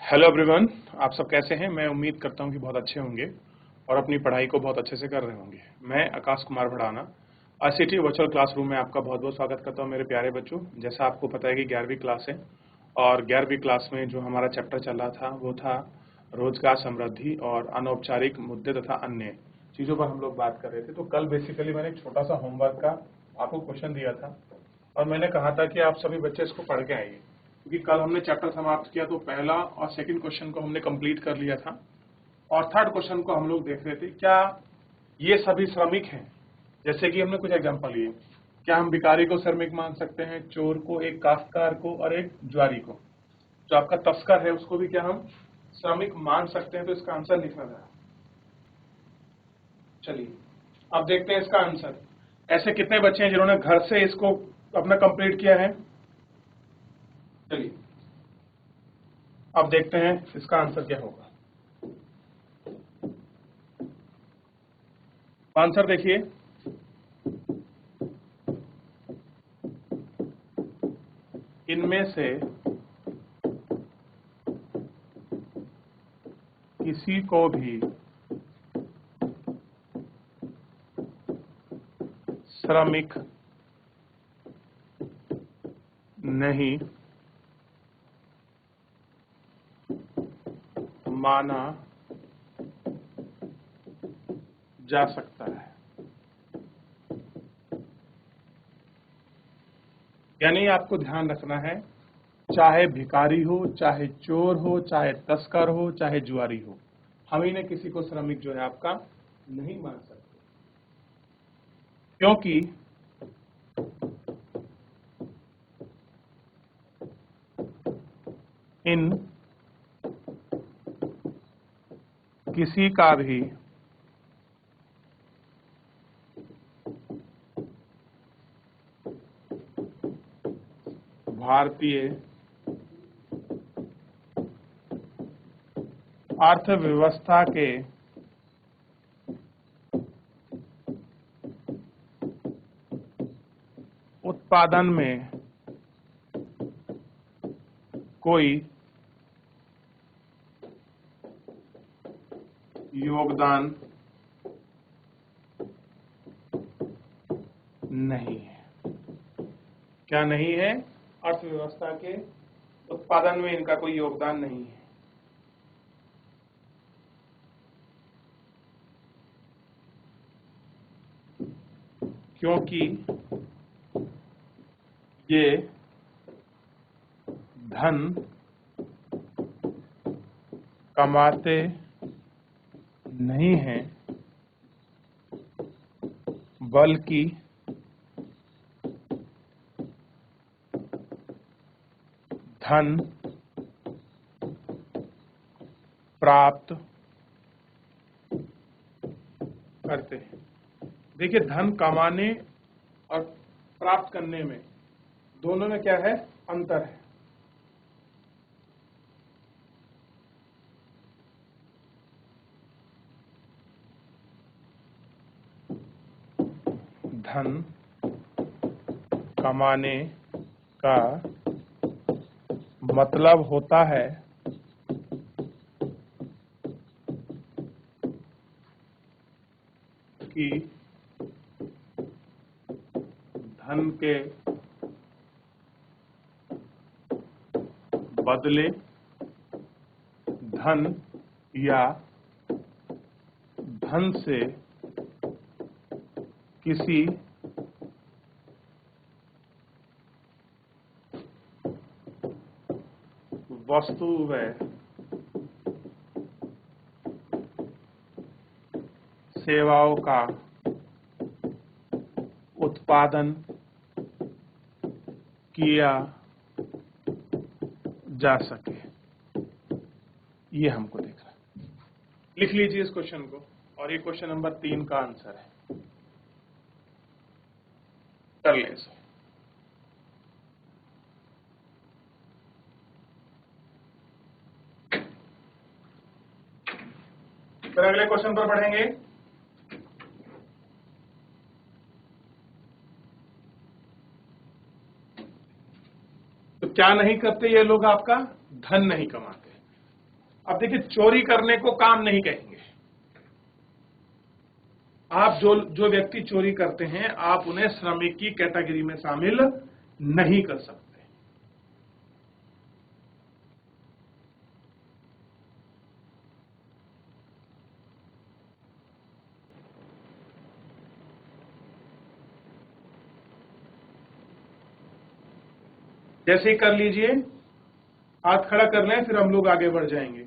Hello everyone, आप सब कैसे हैं। मैं उम्मीद करता हूं कि बहुत अच्छे होंगे और अपनी पढ़ाई को बहुत अच्छे से कर रहे होंगे। मैं Akash Kumar Bhadana ICT virtual classroom में आपका बहुत बहुत स्वागत करता हूं मेरे प्यारे बच्चों। जैसा आपको पता है कि 11वीं क्लास है और 11वीं क्लास में जो हमारा चैप्टर चल रहा था वो था रोजगार समृद्धि और अनौपचारिक मुद्दे तथा अन्य चीज़ों पर हम लोग बात कर रहे थे। तो कल बेसिकली मैंने एक छोटा सा होमवर्क का आपको क्वेश्चन दिया था और मैंने कहा था कि आप सभी बच्चे इसको पढ़ के आइए, क्योंकि कल हमने चैप्टर समाप्त किया तो पहला और सेकंड क्वेश्चन को हमने कंप्लीट कर लिया था और थर्ड क्वेश्चन को हम लोग देख रहे थे क्या ये सभी श्रमिक हैं। जैसे कि हमने कुछ एग्जांपल लिए, क्या हम भिखारी को श्रमिक मान सकते हैं, चोर को, एक काश्तकार को और एक जुआरी को, जो आपका तस्कर है उसको भी क्या हम श्रमिक मान सकते हैं। तो इसका आंसर लिखना था। चलिए अब देखते हैं इसका आंसर। ऐसे कितने बच्चे हैं जिन्होंने घर से इसको अपना कंप्लीट किया है। चलिए अब देखते हैं इसका आंसर क्या होगा। आंसर देखिए, इनमें से किसी को भी श्रमिक नहीं माना जा सकता है। यानी आपको ध्यान रखना है, चाहे भिखारी हो, चाहे चोर हो, चाहे तस्कर हो, चाहे जुआरी हो, हम ही ने किसी को श्रमिक जो है आपका नहीं मान सकते, क्योंकि इन किसी का भी भारतीय अर्थव्यवस्था के उत्पादन में कोई योगदान नहीं है। क्या नहीं है? अर्थव्यवस्था के उत्पादन में इनका कोई योगदान नहीं है। क्योंकि ये धन कमाते नहीं हैं, बल्कि धन प्राप्त करते हैं। देखिए, धन कमाने और प्राप्त करने में दोनों में क्या है? अंतर है। धन कमाने का मतलब होता है कि धन के बदले धन या धन से किसी वस्तु व सेवाओं का उत्पादन किया जा सके। ये हमको देखना है। लिख लीजिए इस क्वेश्चन को, और ये क्वेश्चन नंबर 3 का आंसर है। कर लें इसे। फिर अगले क्वेश्चन पर बढ़ेंगे। तो क्या नहीं करते ये लोग? आपका धन नहीं कमाते। अब देखिए, चोरी करने को काम नहीं कहेंगे। आप जो व्यक्ति चोरी करते हैं, आप उन्हें श्रमिक की कैटेगरी में शामिल नहीं कर सकते। जैसे ही कर लीजिए, हाथ खड़ा कर लें, फिर हम लोग आगे बढ़ जाएंगे।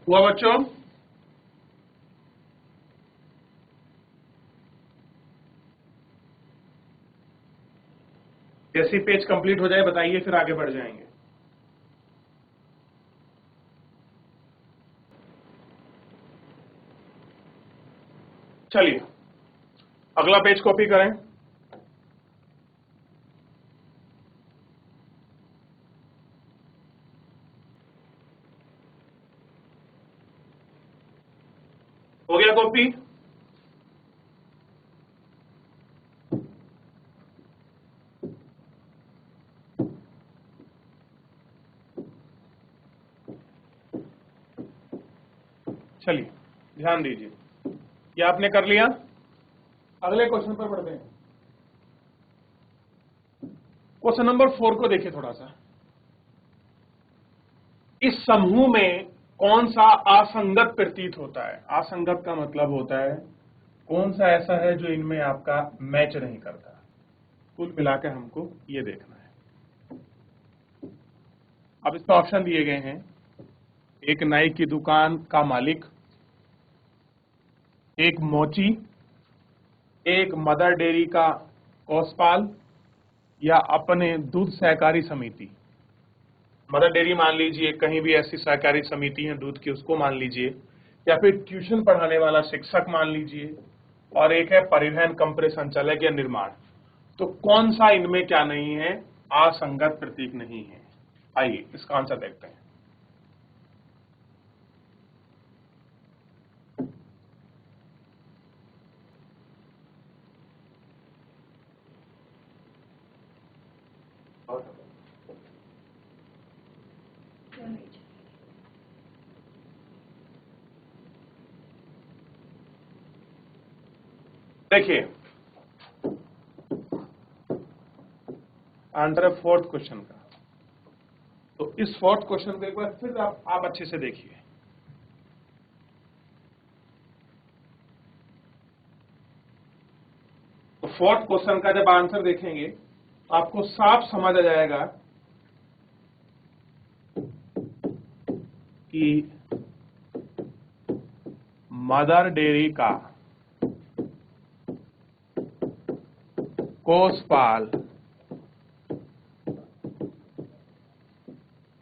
हुआ बच्चों? जैसे ही पेज कंप्लीट हो जाए बताइए, फिर आगे बढ़ जाएंगे। चलिए, अगला पेज कॉपी करें। हो गया कॉपी? चलिए, ध्यान दीजिए, ये आपने कर लिया। अगले क्वेश्चन पर बढ़ते हैं। क्वेश्चन नंबर 4 को देखिए थोड़ा सा। इस समूह में कौन सा असंगत प्रतीत होता है? असंगत का मतलब होता है कौन सा ऐसा है जो इनमें आपका मैच नहीं करता। कुल मिलाकर हमको ये देखना है। अब इसमें ऑप्शन दिए गए हैं। एक नाई की दुकान का मालिक, एक मोची, एक मदर डेयरी का कोषपाल, या अपने दूध सहकारी समिति। मदर डेयरी मान लीजिए, कहीं भी ऐसी सहकारी समिति है दूध की, उसको मान लीजिए, या फिर ट्यूशन पढ़ाने वाला शिक्षक मान लीजिए, और एक है परिवहन कंपनी संचालक या निर्माण। तो कौन सा इनमें क्या नहीं है? असंगत प्रतीक नहीं है। आइए इसका आंसर देखते हैं। देखिए, आंसर है फोर्थ क्वेश्चन का। तो इस फोर्थ क्वेश्चन को एक बार फिर आप अच्छे से देखिए। तो फोर्थ क्वेश्चन का जब आंसर देखेंगे तो आपको साफ समझ आ जाएगा कि मदर डेयरी का कोषपाल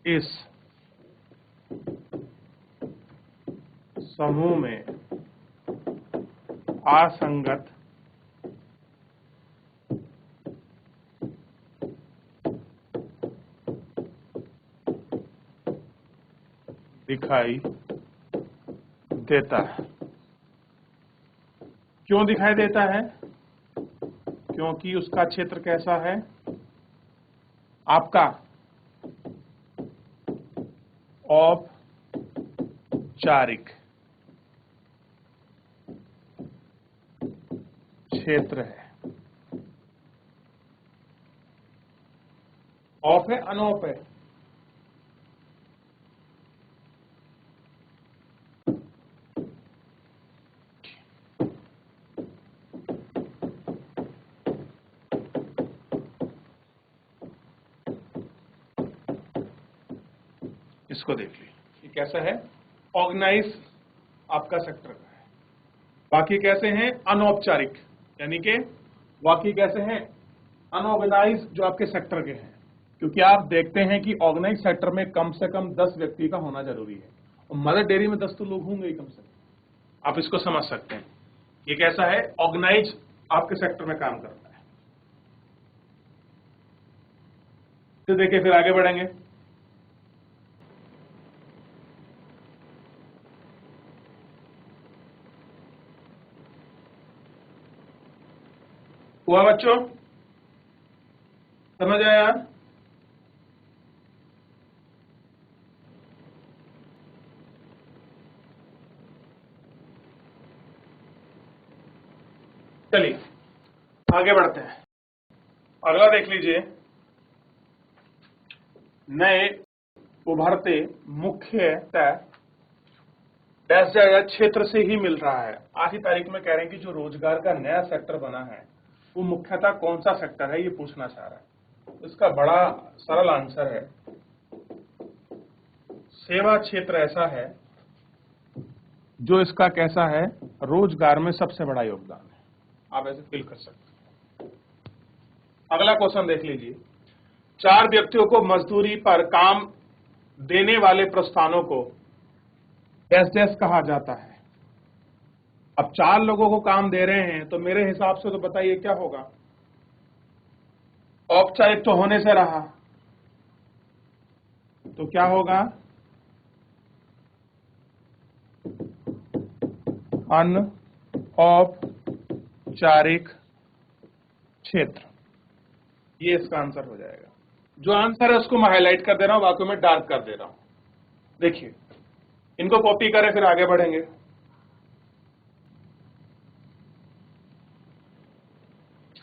इस समूह में असंगत दिखाई देता है। क्यों दिखाई देता है? क्योंकि उसका क्षेत्र कैसा है? आपका औपचारिक क्षेत्र है। औप है, अनौप है? इसको देख लीजिए, ये कैसा है? ऑर्गेनाइज आपका सेक्टर का है। बाकी कैसे हैं? अनौपचारिक, यानी कि बाकी कैसे हैं? अनऑर्गेनाइज, जो आपके सेक्टर के हैं। क्योंकि आप देखते हैं कि ऑर्गेनाइज सेक्टर में कम से कम 10 व्यक्ति का होना जरूरी है, और मदर डेयरी में 10 तो लोग होंगे ही कम से कम। आप इसको समझ सकते हैं। ये कैसा है? ऑर्गेनाइज आपके सेक्टर में काम करता है। तो देखिए, फिर आगे बढ़ेंगे। हुआ बच्चों? समझ आया? चलिए आगे बढ़ते हैं। अगला देख लीजिए, नए उभरते मुख्यतः डैश जायदाद क्षेत्र से ही मिल रहा है। आज की तारीख में कह रहे हैं कि जो रोजगार का नया सेक्टर बना है वो मुख्यतः कौन सा सेक्टर है, ये पूछना चाह रहा है। इसका बड़ा सरल आंसर है, सेवा क्षेत्र ऐसा है जो इसका कैसा है, रोजगार में सबसे बड़ा योगदान है। आप ऐसे फील कर सकते हैं। अगला क्वेश्चन देख लीजिए, 4 व्यक्तियों को मजदूरी पर काम देने वाले प्रस्थानों को डैश डैश कहा जाता है। अब 4 लोगों को काम दे रहे हैं तो मेरे हिसाब से तो बताइए क्या होगा? औपचारिक तो होने से रहा, तो क्या होगा? अनौपचारिक क्षेत्र, ये इसका आंसर हो जाएगा। जो आंसर है उसको मैं हाईलाइट कर दे रहा हूं, बाकी में डार्क कर दे रहा हूं। देखिए, इनको कॉपी करें फिर आगे बढ़ेंगे।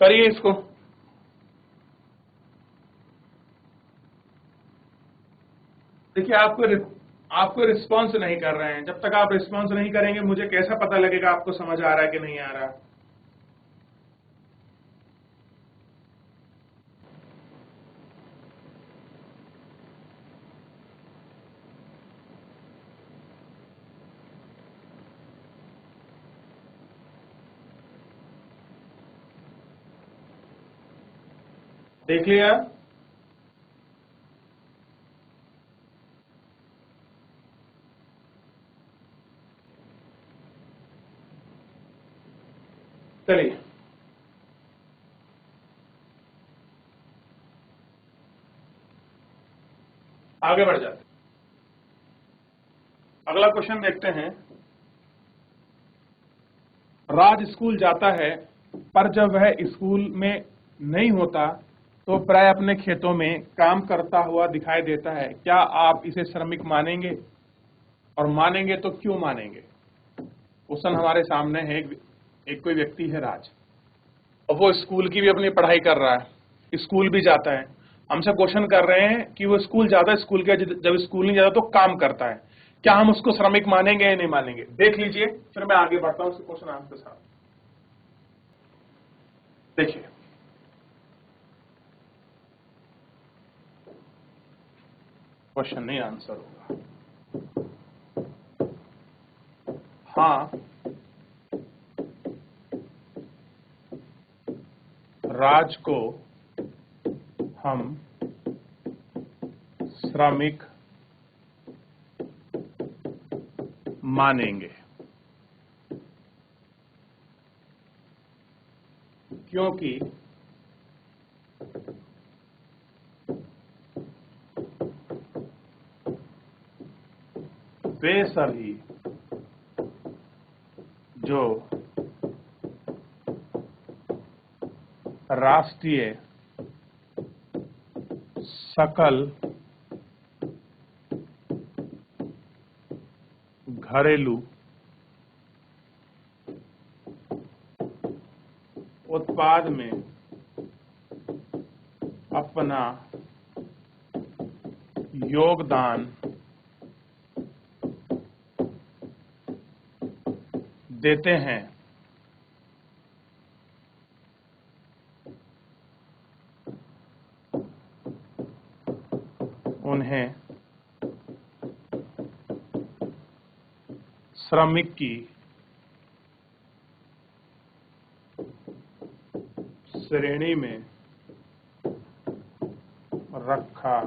करिए इसको। देखिए, आपको रिस्पॉन्स नहीं कर रहे हैं। जब तक आप रिस्पॉन्स नहीं करेंगे मुझे कैसा पता लगेगा आपको समझ आ रहा है कि नहीं आ रहा? देख लिया? चलिए आगे बढ़ जाते हैं। अगला क्वेश्चन देखते हैं। राज स्कूल जाता है पर जब वह स्कूल में नहीं होता तो प्राय अपने खेतों में काम करता हुआ दिखाई देता है। क्या आप इसे श्रमिक मानेंगे? और मानेंगे तो क्यों मानेंगे? क्वेश्चन हमारे सामने है। एक कोई व्यक्ति है राज, और वो स्कूल की भी अपनी पढ़ाई कर रहा है, स्कूल भी जाता है। हमसे क्वेश्चन कर रहे हैं कि वो स्कूल जाता है, स्कूल के जब स्कूल नहीं जाता तो काम करता है, क्या हम उसको श्रमिक मानेंगे या नहीं मानेंगे? देख लीजिए, फिर मैं आगे बढ़ता हूं क्वेश्चन आंसर के साथ। देखिए, क्वेश्चन नहीं आंसर होगा। हाँ, राज को हम श्रमिक मानेंगे क्योंकि वे सभी जो राष्ट्रीय सकल घरेलू उत्पाद में अपना योगदान देते हैं, उन्हें श्रमिक की श्रेणी में रखा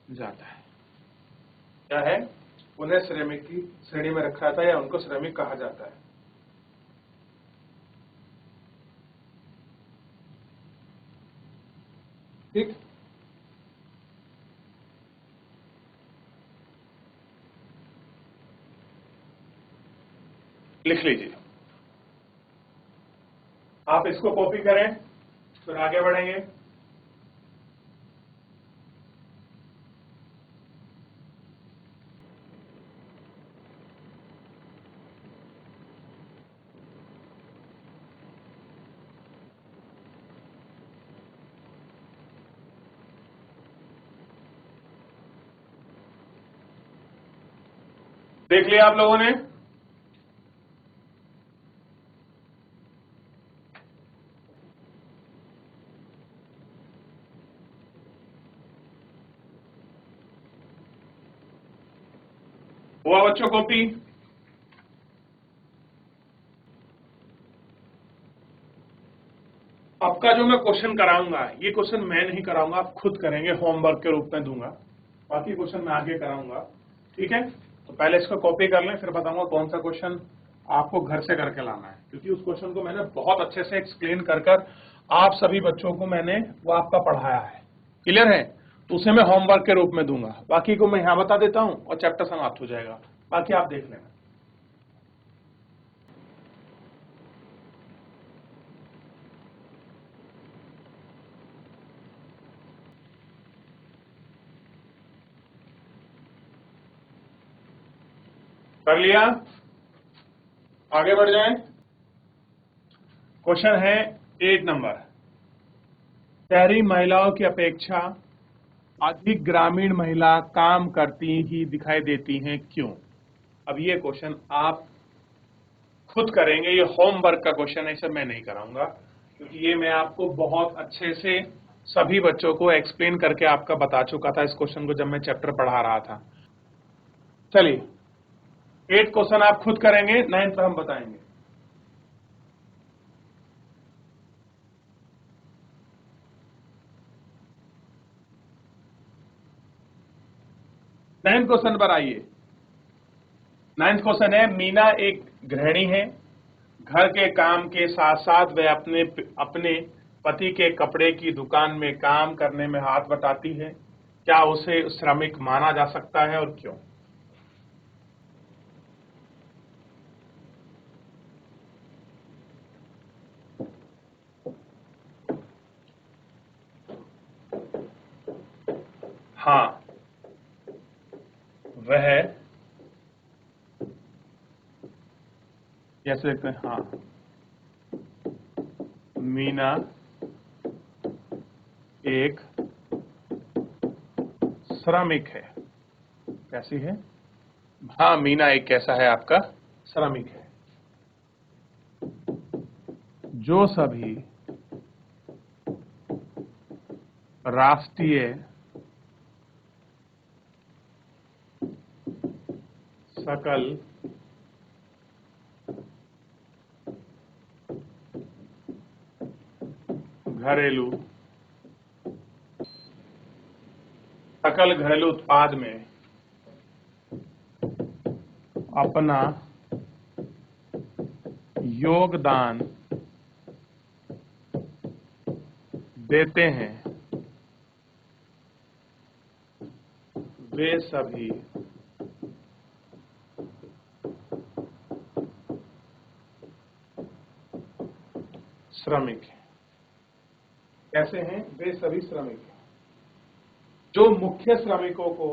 जाता है। क्या है? उन्हें श्रमिक की श्रेणी में रखा जाता है या उनको श्रमिक कहा जाता है। ठीक, लिख लीजिए। आप इसको कॉपी करें, फिर आगे बढ़ेंगे। देख लिया आप लोगों ने? हुआ बच्चों कॉपी? आपका जो मैं क्वेश्चन कराऊंगा, ये क्वेश्चन मैं नहीं कराऊंगा, आप खुद करेंगे, होमवर्क के रूप में दूंगा। बाकी क्वेश्चन मैं आगे कराऊंगा, ठीक है? तो पहले इसको कॉपी कर लें, फिर बताऊंगा कौन सा क्वेश्चन आपको घर से करके लाना है, क्योंकि उस क्वेश्चन को मैंने बहुत अच्छे से एक्सप्लेन कर आप सभी बच्चों को मैंने वो आपका पढ़ाया है। क्लियर है? तो उसे मैं होमवर्क के रूप में दूंगा, बाकी को मैं यहां बता देता हूं और चैप्टर समाप्त हो जाएगा। बाकी आप देख लेना। कर लिया? आगे बढ़ जाएं। क्वेश्चन है 8 नंबर। शहरी महिलाओं की अपेक्षा अधिक ग्रामीण महिला काम करती ही दिखाई देती हैं, क्यों? अब ये क्वेश्चन आप खुद करेंगे, ये होमवर्क का क्वेश्चन है, इसे मैं नहीं कराऊंगा, क्योंकि ये मैं आपको बहुत अच्छे से सभी बच्चों को एक्सप्लेन करके आपका बता चुका था इस क्वेश्चन को जब मैं चैप्टर पढ़ा रहा था। चलिए, 8 क्वेश्चन आप खुद करेंगे, 9th हम बताएंगे। नाइन्थ क्वेश्चन पर आइए। 9th क्वेश्चन है, मीना एक गृहिणी है, घर के काम के साथ साथ वह अपने पति के कपड़े की दुकान में काम करने में हाथ बटाती है, क्या उसे श्रमिक माना जा सकता है और क्यों? हाँ, वह कैसे देखते हैं? हाँ, मीना एक श्रमिक है। कैसी है? हाँ, मीना एक कैसा है आपका? श्रमिक है। जो सभी राष्ट्रीय सकल घरेलू उत्पाद में अपना योगदान देते हैं, वे सभी श्रमिक हैं। कैसे हैं? वे सभी श्रमिक हैं। जो मुख्य श्रमिकों को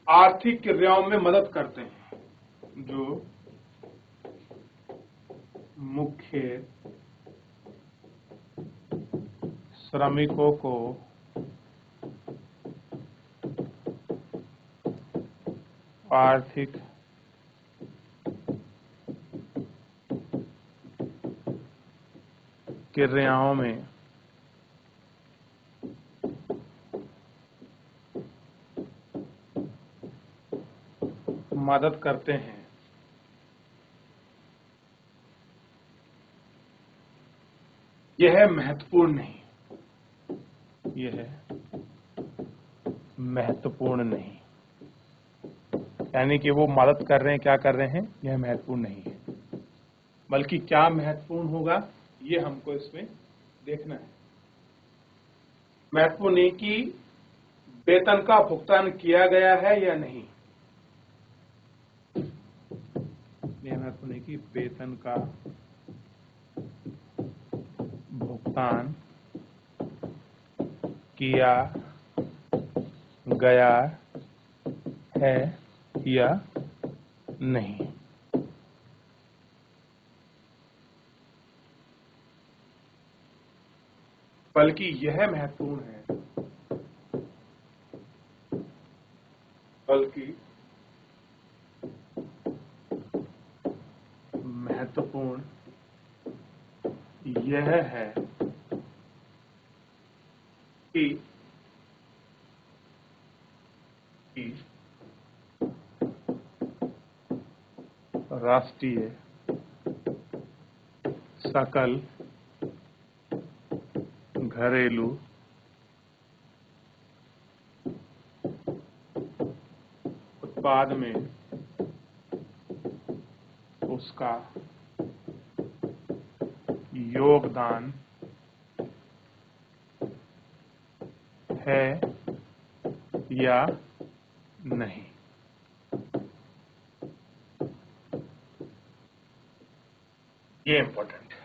आर्थिक क्रियाओं में मदद करते हैं, जो मुख्य श्रमिकों को आर्थिक क्रियाओं में मदद करते हैं, यह महत्वपूर्ण नहीं, यह महत्वपूर्ण नहीं, यानी कि वो मदद कर रहे हैं, क्या कर रहे हैं, यह महत्वपूर्ण नहीं है, बल्कि क्या महत्वपूर्ण होगा ये हमको इसमें देखना है। महत्वपूर्ण नहीं कि वेतन का भुगतान किया गया है या नहीं, यह महत्वपूर्ण नहीं कि वेतन का भुगतान किया गया है या नहीं। बल्कि यह महत्वपूर्ण है, बल्कि महत्वपूर्ण यह है कि राष्ट्रीय सकल घरेलू उत्पाद में उसका योगदान है या नहीं। ये इंपॉर्टेंट है।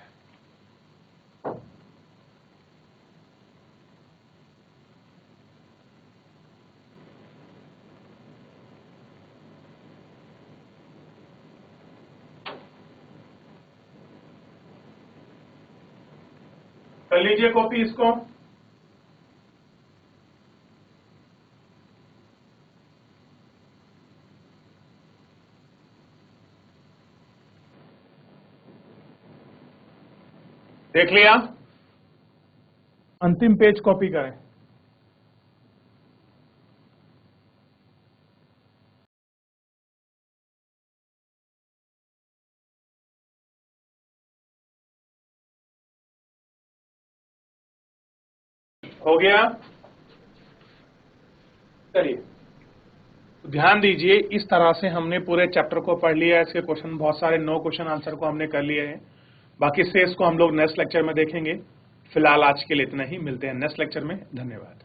कर लीजिए कॉपी इसको। देख लिया? अंतिम पेज कॉपी करें। हो गया? चलिए, ध्यान दीजिए, इस तरह से हमने पूरे चैप्टर को पढ़ लिया है। इसके क्वेश्चन बहुत सारे 9 क्वेश्चन आंसर को हमने कर लिए हैं। बाकी शेष को हम लोग नेक्स्ट लेक्चर में देखेंगे। फिलहाल आज के लिए इतना ही। मिलते हैं नेक्स्ट लेक्चर में। धन्यवाद।